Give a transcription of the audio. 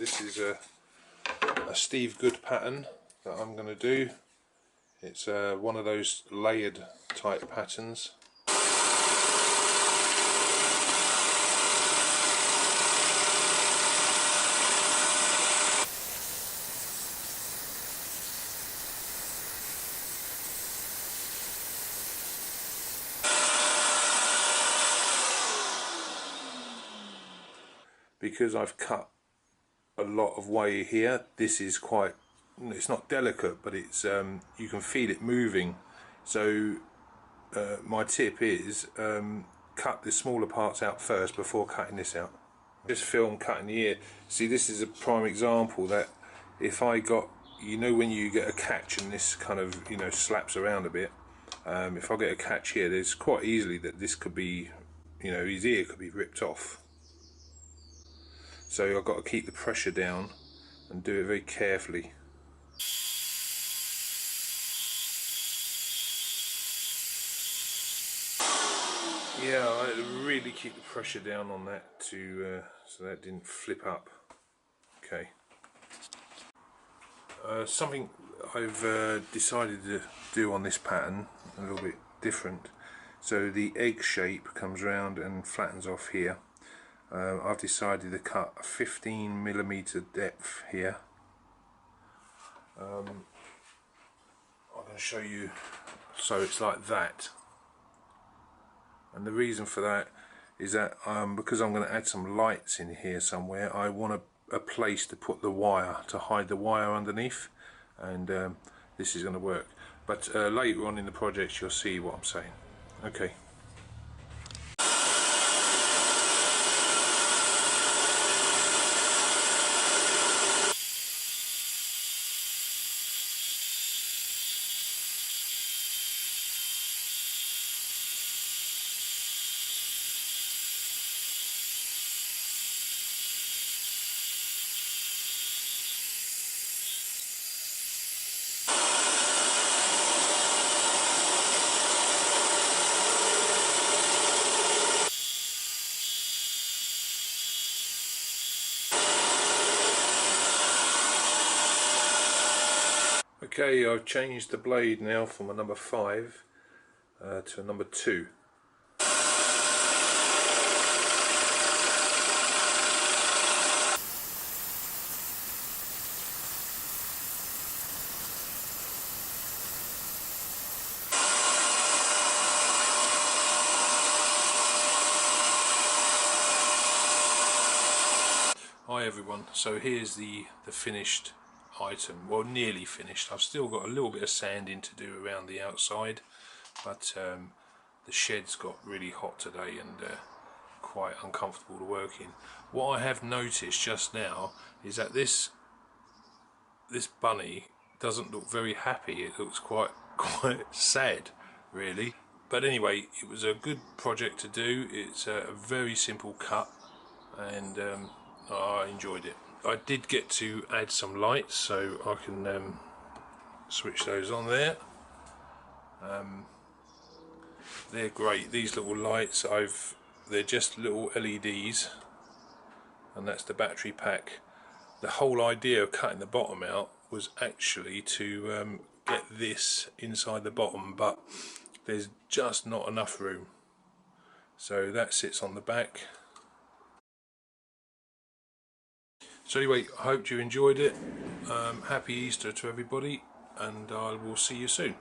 this is a Steve Goode pattern that I'm going to do. It's one of those layered type patterns. Because I've cut a lot of way here, this is quite, it's not delicate, but it's you can feel it moving. So my tip is cut the smaller parts out first before cutting this out. Just film cutting the ear. See, this is a prime example that if I got, you know, when you get a catch and this kind of, you know, slaps around a bit, if I get a catch here, there's quite easily that this could be, you know, his ear could be ripped off. So I've got to keep the pressure down and do it very carefully. Yeah, I really keep the pressure down on that to so that didn't flip up. Okay. Something I've decided to do on this pattern a little bit different. So the egg shape comes round and flattens off here. I've decided to cut a 15mm depth here. I'm going to show you, so it's like that, and the reason for that is that because I'm going to add some lights in here somewhere, I want a place to put the wire, to hide the wire underneath, and this is going to work, but later on in the project you'll see what I'm saying. Okay. Okay, I've changed the blade now from a number 5 to a number 2. Hi everyone, so here's the finished item, well, nearly finished. I've still got a little bit of sanding to do around the outside, but the shed's got really hot today and quite uncomfortable to work in. What I have noticed just now is that this bunny doesn't look very happy. It looks quite sad, really. But anyway, it was a good project to do. It's a very simple cut, and I enjoyed it. I did get to add some lights, so I can switch those on there. They're great, these little lights. They're just little LEDs, and that's the battery pack. The whole idea of cutting the bottom out was actually to get this inside the bottom, but there's just not enough room, so that sits on the back. So anyway, I hope you enjoyed it. Happy Easter to everybody, and I will see you soon.